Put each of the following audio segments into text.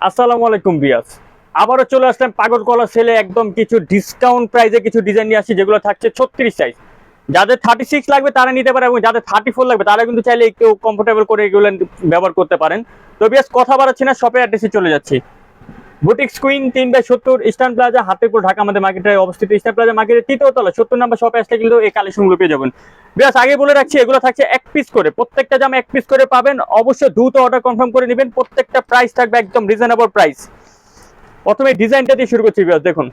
আসসালামু আলাইকুম বিয়াস। আবারও চলে আসলাম পাগল কলা সেলে একদম কিছু ডিসকাউন্ট প্রাইসে কিছু ডিজাইন নিয়ে আসি, যেগুলো থাকছে 36 সাইজ। যাদের 36 লাগবে তারা নিতে পারে, এবং যাদের 34 লাগবে তারা কিন্তু চাইলে একটু কমফোর্টেবল করে এগুলো ব্যবহার করতে পারেন। তো বিয়াস কথা বাড়াচ্ছি না, শপের অ্যাড্রেসে চলে যাচ্ছি। Boutique queen 3/70 eastern plaza, Hatipur, Dhaka আমাদের মার্কেটে অবস্থিত। ইস্টার্ন প্লাজা মার্কেটের তৃতীয় তলা 70 নম্বর শপে আসলে কিন্তু এই কালেকশনগুলো পেয়ে যাবেন। বেশ আগে বলে রাখছি, এগুলো থাকছে এক পিস করে, প্রত্যেকটা জামা এক পিস করে পাবেন। অবশ্যই দ্রুত অর্ডার কনফার্ম করে নেবেন, প্রত্যেকটা প্রাইস থাকবে একদম রিজনেবল প্রাইস। প্রথমে ডিজাইনটা দিয়ে শুরু করছি বিয়াস, দেখুন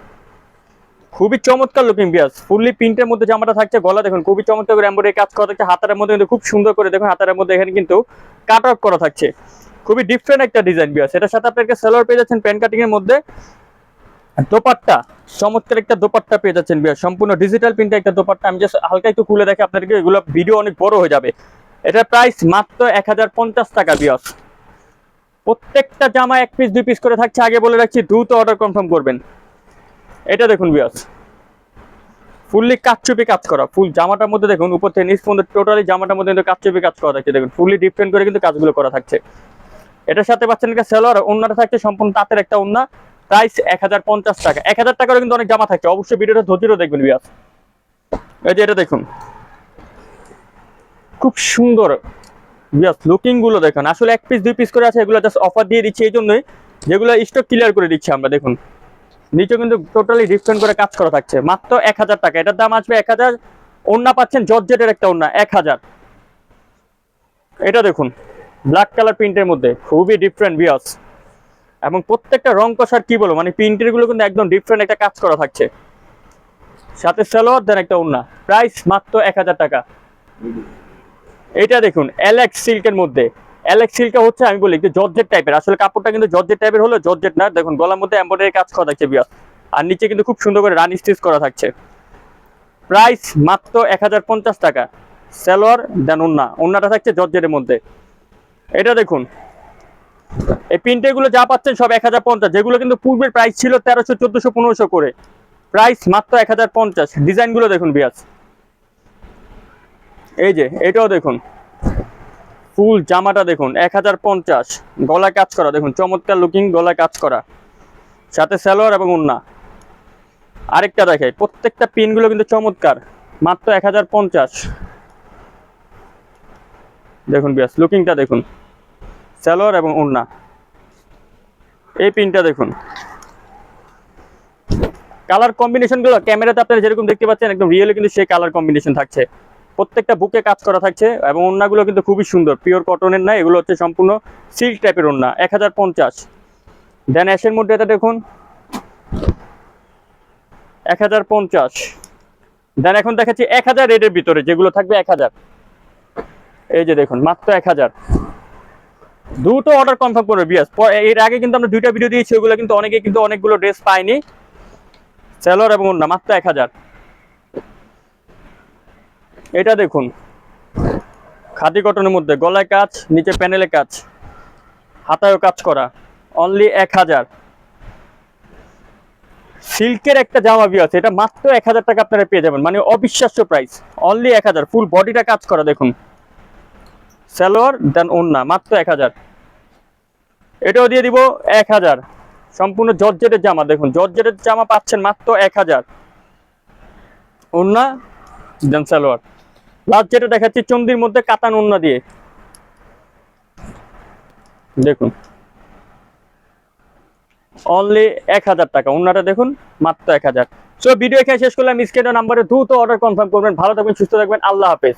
খুবই চমৎকার লুকিং বিয়াস। ফুললি প্রিন্টের মধ্যে জামাটা থাকছে, গলা দেখুন খুবই চমৎকার করে এমব্রয়ডারি কাজ করা থাকছে। হাতার মধ্যে কিন্তু খুব সুন্দর করে দেখুন, হাতার মধ্যে এখানে কিন্তু কাট আউট করা থাকছে। খুবই ডিফারেন্ট একটা ডিজাইন বিয়াস। এটার সাথে আপনাকে সালোয়ার পেয়ে যাচ্ছেন প্যান কাটিং এর মধ্যে। দোপাট্টা চমৎকার একটা দোপাট্টা পেয়ে যাচ্ছেন বিয়াস, সম্পূর্ণ ডিজিটাল প্রিন্টের একটা দোপাট্টা। আমি জাস্ট হালকা একটু খুলে দেখে আপনাদেরকে, এগুলো ভিডিও অনেক বড় হয়ে যাবে। এটার প্রাইস মাত্র 1050 টাকা বিয়াস। প্রত্যেকটা জামা এক পিস দুই পিস করে থাকছে, আগে বলে রাখছি দ্রুত অর্ডার কনফার্ম করবেন। এটা দেখুন বিয়াস, ফুললি কাচচুপি কাজ করা। ফুল জামাটার মধ্যে দেখুন উপর থেকে নিচ পর্যন্ত টোটালি জামাটার মধ্যে কিন্তু কাচচুপি কাজ করা থাকছে। দেখুন ফুললি ডিফারেন্ট করে কিন্তু কাজগুলো করা থাকছে। এটার সাথে পাচ্ছেন একটা সেলোয়ার, ওন্নাটা থাকছে সম্পূর্ণ তাঁতের একটা ওন্না। প্রাইস 1050 টাকা। 1000 টাকারও কিন্তু অনেক জামা থাকছে, অবশ্যই ভিডিওটা ধৈর্য দেখবেন বিয়াস। এই যে এটা দেখুন, খুব সুন্দর বিয়াস, লুকিং গুলো দেখুন। আসলে এক পিস দুই পিস করে আছে, এগুলো জাস্ট অফার দিয়ে দিচ্ছি এই জন্যই, যেগুলো স্টক ক্লিয়ার করে দিচ্ছি আমরা। দেখুন নিচে কিন্তু টোটালি ডিফারেন্ট করে কাজ করা থাকছে, মাত্র 1000 টাকা। এটার দাম আসবে 1000। ওন্না পাচ্ছেন জর্জেটের একটা ওন্না, 1000। এটা দেখুন ব্ল্যাক কালার প্রিন্টের মধ্যে, খুবই ডিফারেন্ট বিয়াস। এবং প্রত্যেকটা রং কষার কি বলবো, মানে প্রিন্টের গুলো কিন্তু একদম ডিফারেন্ট একটা কাজ করা থাকছে। সাথে সালোয়ার দেন একটা ওন্না, প্রাইস মাত্র 1000 টাকা। এটা দেখুন এলেক্স সিল্কের মধ্যে। এলেক্স সিল্ক হচ্ছে আমি বলি একটু জর্জেট টাইপের, আসলে কাপড়টা কিন্তু জর্জেট টাইপের হলো জর্জেট না। দেখুন গলার মধ্যে এমব্রয়ডারি কাজ করা থাকছে বিয়াস, আর নিচে কিন্তু খুব সুন্দর করে রানি স্টিচ করা থাকছে। প্রাইস মাত্র 1050 টাকা। সালোয়ার দেন ওন্না, ওন্নাটা থাকছে জর্জেটের মধ্যে। এটা দেখুন এই প্রিন্টের গুলো যা পাচ্ছেন সব 1050, যেগুলো কিন্তু পূর্বের প্রাইস ছিল 1300, 1400, 1500 করে। প্রাইস মাত্র 1050। ডিজাইন গুলো দেখুন বিয়াস, এই যে এটাও দেখুন, ফুল জামাটা দেখুন 1050। গলা কাজ করা দেখুন, চমৎকার লুকিং গলা কাজ করা, সাথে সালোয়ার এবং ওন্না। আরেকটা দেখাই, প্রত্যেকটা পিনগুলো কিন্তু চমৎকার, মাত্র 1050। দেখুন বিয়াস লুকিংটা দেখুন, সালোয়ার এবং ওন্না। এই পিনটা দেখুন, কালার কম্বিনেশন গুলো ক্যামেরাতে আপনারা যেরকম দেখতে পাচ্ছেন একদম রিয়েলি কিন্তু সেই কালার কম্বিনেশন থাকছে। প্রত্যেকটা বুকে কাজ করা থাকছে, এবং ওন্নাগুলো কিন্তু খুবই সুন্দর, পিওর কটনের না, এগুলো হচ্ছে সম্পূর্ণ সিল্ক টাইপের ওন্না। 1050। দেন অ্যাশের মধ্যে এটা দেখুন 1050। দেন এখন দেখাচ্ছি 1000 রেডের ভিতরে, যেগুলো থাকবে 1000। এই যে দেখুন মাত্র 1000। দুটো অর্ডার কনফার্ম করবে বিয়াস। এর আগে কিন্তু আমরা দুইটা ভিডিও দিয়েছি, ওগুলো কিন্তু অনেকে কিন্তু অনেকগুলো ড্রেস পায়নি। সেলর এবং ওন্না মাত্র 1000। এটা দেখুন খাদি কটনের মধ্যে, গলায় কাজ, নিচে প্যানেলে কাজ, হাতায়ও কাজ করা, অনলি 1000। সিল্কের একটা জামা বিয়াস, এটা মাত্র 1000 টাকা আপনারা পেয়ে যাবেন, মানে অবিশ্বাস্য প্রাইস। অনলি 1000, ফুল বডিটা কাজ করা দেখুন, সালোয়ার দেন ওন্না, মাত্র 1000। এটাও দিয়ে দিব 1000। সম্পূর্ণ জর্জেটের জামা দেখুন, জর্জেটের জামা পাচ্ছেন মাত্র 1000। ওন্না দেন সালোয়ার। লাস্ট যেটা দেখাচ্ছি চন্দির মধ্যে কাতান ওন্না দিয়ে, দেখুন অনলি 1000 টাকা। ওন্নাটা দেখুন মাত্র 1000। সো ভিডিও এখানে শেষ করলাম। স্ক্রিনে নাম্বারে দ্রুত অর্ডার কনফার্ম করবেন। ভালো থাকবেন, সুস্থ থাকবেন, আল্লাহ হাফেজ।